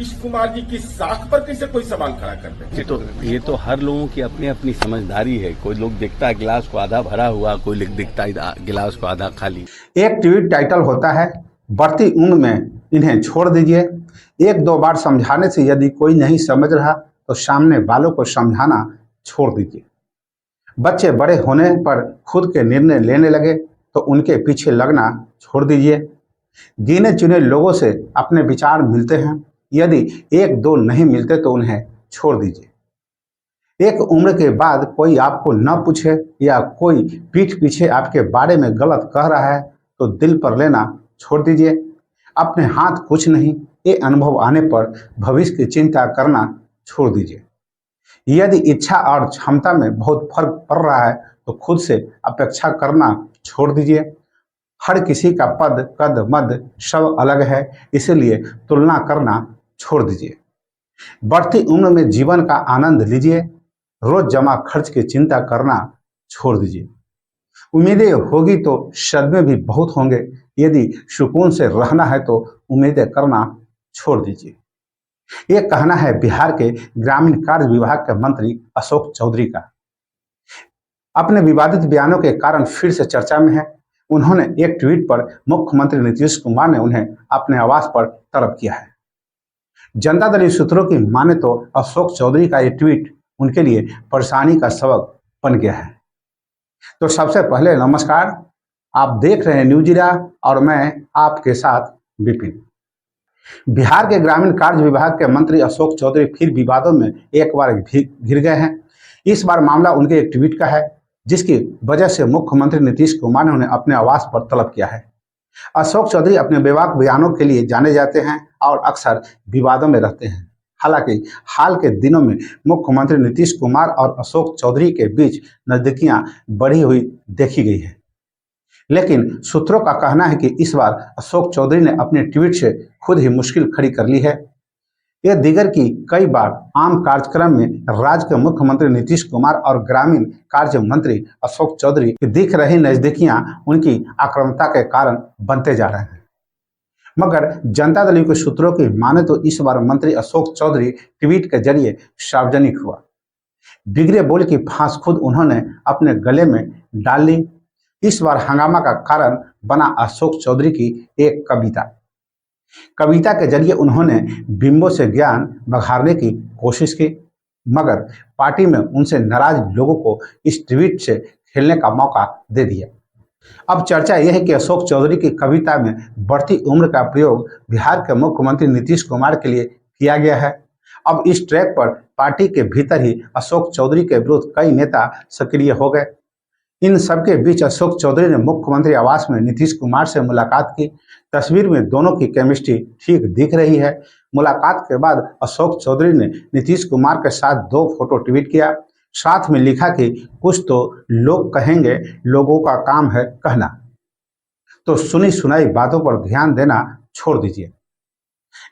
नीतीश कुमार जी की साख पर कैसे कोई सवाल खड़ा कर दे? ये तो हर लोगों की अपनी अपनी समझदारी है। कोई लोग देखता है गिलास को आधा भरा हुआ, कोई लोग दिखता है गिलास को आधा खाली। एक ट्वीट टाइटल होता है, बढ़ती उम्र में इन्हें छोड़ दीजिए। एक दो बार समझाने से यदि कोई नहीं समझ रहा तो सामने वालों को समझाना छोड़ दीजिए। बच्चे बड़े होने पर खुद के निर्णय लेने लगे तो उनके पीछे लगना छोड़ दीजिए। गिने चुने लोगों से अपने विचार मिलते हैं, यदि एक दो नहीं मिलते तो उन्हें छोड़ दीजिए। एक उम्र के बाद कोई आपको न पूछे या कोई पीठ पीछे आपके बारे में गलत कह रहा है तो दिल पर लेना छोड़ दीजिए। अपने हाथ कुछ नहीं, ये अनुभव आने पर भविष्य की चिंता करना छोड़ दीजिए। यदि इच्छा और क्षमता में बहुत फर्क पड़ रहा है तो खुद से अपेक्षा करना छोड़ दीजिए। हर किसी का पद कद मद सब अलग है, इसलिए तुलना करना छोड़ दीजिए। बढ़ती उम्र में जीवन का आनंद लीजिए। रोज जमा खर्च की चिंता करना छोड़ दीजिए। उम्मीदें होगी तो सदमे भी बहुत होंगे। यदि सुकून से रहना है तो उम्मीदें करना छोड़ दीजिए। ये कहना है बिहार के ग्रामीण कार्य विभाग के मंत्री अशोक चौधरी का। अपने विवादित बयानों के कारण फिर से चर्चा में है। उन्होंने एक ट्वीट पर मुख्यमंत्री नीतीश कुमार ने उन्हें अपने आवास पर तलब किया है। जनता दल सूत्रों की माने तो अशोक चौधरी का ये ट्वीट उनके लिए परेशानी का सबक बन गया है। तो सबसे पहले नमस्कार, आप देख रहे हैं न्यूज इरा और मैं आपके साथ विपिन। बिहार के ग्रामीण कार्य विभाग के मंत्री अशोक चौधरी फिर विवादों में एक बार घिर गए हैं। इस बार मामला उनके एक ट्वीट का है, जिसकी वजह से मुख्यमंत्री नीतीश कुमार ने उन्हें अपने आवास पर तलब किया है। अशोक चौधरी अपने बेबाक बयानों के लिए जाने जाते हैं और अक्सर विवादों में रहते हैं। हालांकि हाल के दिनों में मुख्यमंत्री नीतीश कुमार और अशोक चौधरी के बीच नजदीकियां बढ़ी हुई देखी गई है, लेकिन सूत्रों का कहना है कि इस बार अशोक चौधरी ने अपने ट्वीट से खुद ही मुश्किल खड़ी कर ली है। यह दीगर की कई बार आम कार्यक्रम में राज्य के मुख्यमंत्री नीतीश कुमार और ग्रामीण कार्य मंत्री अशोक चौधरी की दिख रही नजदीकियां उनकी आक्रामकता के कारण बनते जा रहे हैं। मगर जनता दल के सूत्रों की माने तो इस बार मंत्री अशोक चौधरी ट्वीट के जरिए सार्वजनिक हुआ। बिगड़े बोल की फांस खुद उन्होंने अपने गले में डाल ली। इस बार हंगामा का कारण बना अशोक चौधरी की एक कविता के जरिए उन्होंने बिंबों से ज्ञान बघारने की कोशिश की, मगर पार्टी में उनसे नाराज लोगों को इस ट्वीट से खेलने का मौका दे दिया। अब चर्चा यह है कि अशोक चौधरी की कविता में बढ़ती उम्र का प्रयोग बिहार के मुख्यमंत्री नीतीश कुमार के लिए किया गया है। अब इस ट्रैक पर पार्टी के भीतर ही अशोक चौधरी के विरुद्ध कई नेता सक्रिय हो गए। इन सबके बीच अशोक चौधरी ने मुख्यमंत्री आवास में नीतीश कुमार से मुलाकात की। तस्वीर में दोनों की केमिस्ट्री ठीक दिख रही है। मुलाकात के बाद अशोक चौधरी ने नीतीश कुमार के साथ 2 फोटो ट्वीट किया। साथ में लिखा कि कुछ तो लोग कहेंगे, लोगों का काम है कहना, तो सुनी सुनाई बातों पर ध्यान देना छोड़ दीजिए।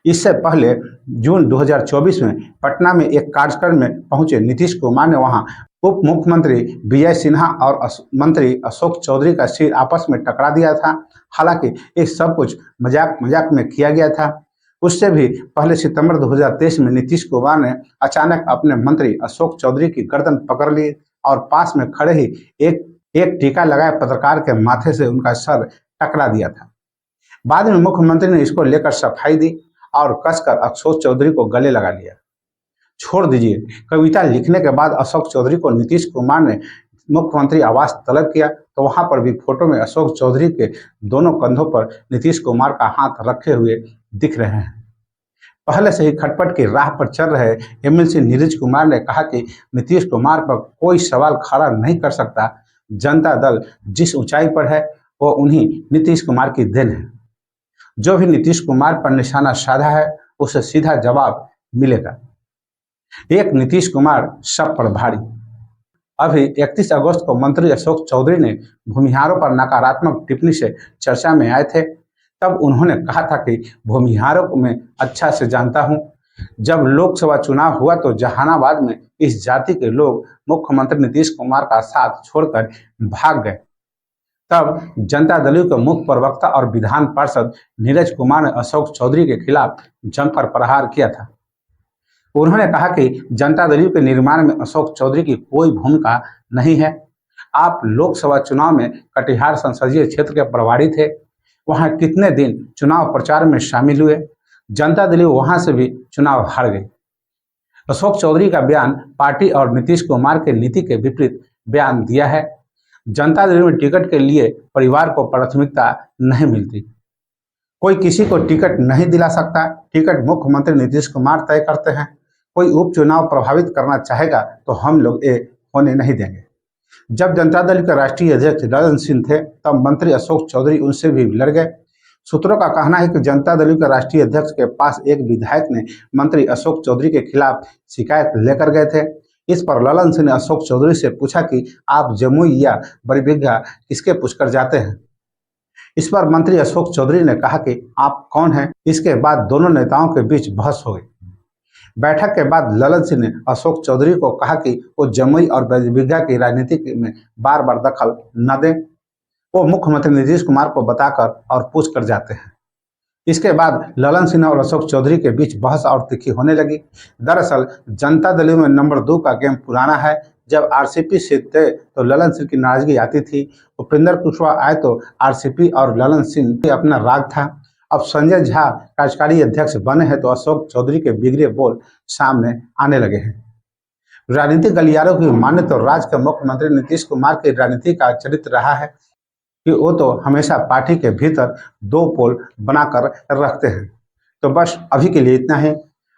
इससे पहले जून 2024 में पटना में एक कार्यक्रम में पहुंचे नीतीश कुमार ने वहां उप मुख्यमंत्री विजय सिन्हा और मंत्री अशोक चौधरी का सिर आपस में टकरा दिया था। हालांकि ये सब कुछ मजाक में किया गया था। उससे भी पहले सितंबर 2023 में नीतीश कुमार ने अचानक अपने मंत्री अशोक चौधरी की गर्दन पकड़ ली और पास में खड़े ही एक टीका लगाए पत्रकार के माथे से उनका सर टकरा दिया था। बाद में मुख्यमंत्री ने इसको लेकर सफाई दी और कसकर अशोक चौधरी को गले लगा लिया। छोड़ दीजिए, कविता लिखने के बाद अशोक चौधरी को नीतीश कुमार ने मुख्यमंत्री आवास तलब किया तो वहां पर भी फोटो में अशोक चौधरी के दोनों कंधों पर नीतीश कुमार का हाथ रखे हुए दिख रहे हैं। पहले से ही खटपट की राह पर चल रहे एमएलसी नीरज कुमार ने कहा कि नीतीश कुमार पर कोई सवाल खड़ा नहीं कर सकता। जनता दल जिस ऊंचाई पर है वो उन्हीं नीतीश कुमार की देन है। जो भी नीतीश कुमार पर निशाना साधा है उसे सीधा जवाब मिलेगा। एक नीतीश कुमार सब पर भारी। अभी 31 अगस्त को मंत्री अशोक चौधरी ने भूमिहारों पर नकारात्मक टिप्पणी से चर्चा में आए थे। तब उन्होंने कहा था कि भूमिहारों को मैं अच्छा से जानता हूं। जब लोकसभा चुनाव हुआ तो जहानाबाद में इस जाति के लोग मुख्यमंत्री नीतीश कुमार का साथ छोड़कर भाग गए। तब जनता दल के मुख्य प्रवक्ता और विधान पार्षद नीरज कुमार ने अशोक चौधरी के खिलाफ जमकर प्रहार किया था। उन्होंने कहा कि जनता दल के निर्माण में अशोक चौधरी की कोई भूमिका नहीं है। आप लोकसभा चुनाव में कटिहार संसदीय क्षेत्र के प्रभारी थे, वहां कितने दिन चुनाव प्रचार में शामिल हुए? जनता दल वहां से भी चुनाव हार गई। अशोक चौधरी का बयान पार्टी और नीतीश कुमार के नीति के विपरीत बयान दिया है। जनता दल में टिकट के लिए परिवार को प्राथमिकता नहीं मिलती, कोई किसी को टिकट नहीं दिला सकता। टिकट मुख्यमंत्री नीतीश कुमार तय करते हैं। कोई उपचुनाव प्रभावित करना चाहेगा तो हम लोग ये होने नहीं देंगे। जब जनता दल के राष्ट्रीय अध्यक्ष ललन सिंह थे तब मंत्री अशोक चौधरी उनसे भी लड़ गए। सूत्रों का कहना है कि जनता दल के राष्ट्रीय अध्यक्ष के पास एक विधायक ने मंत्री अशोक चौधरी के खिलाफ शिकायत लेकर गए थे। इस पर ललन सिंह ने अशोक चौधरी से पूछा कि आप जमुई या बड़बिघा किसके पूछकर जाते हैं। इस पर मंत्री अशोक चौधरी ने कहा कि आप कौन हैं। इसके बाद दोनों नेताओं के बीच बहस हो गई। बैठक के बाद ललन सिंह ने अशोक चौधरी को कहा कि वो जमुई और बड़बिघा की राजनीति में बार बार दखल न दें, वो मुख्यमंत्री नीतीश कुमार को बताकर और पूछ कर जाते हैं। इसके बाद ललन सिंह और अशोक चौधरी के बीच बहस और तीखी होने लगी। दरअसल जनता दल में नंबर 2 का गेम पुराना है। जब आरसीपी से थे तो ललन सिंह की नाराजगी आती थी, उपेंद्र कुशवाहा आए तो आरसीपी और ललन सिंह अपना राग था। अब संजय झा कार्यकारी अध्यक्ष बने हैं तो अशोक चौधरी के बिगड़े बोल सामने आने लगे हैं। राजनीतिक गलियारों की माने तो राज्य के मुख्यमंत्री नीतीश कुमार की राजनीति का चरित्र रहा है कि वो तो हमेशा पार्टी के भीतर 2 पोल बनाकर रखते हैं। तो बस अभी के लिए इतना ही।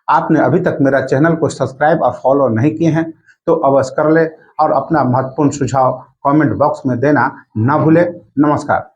आपने अभी तक मेरा चैनल को सब्सक्राइब और फॉलो नहीं किए हैं तो अवश्य कर ले और अपना महत्वपूर्ण सुझाव कमेंट बॉक्स में देना न भूले। नमस्कार।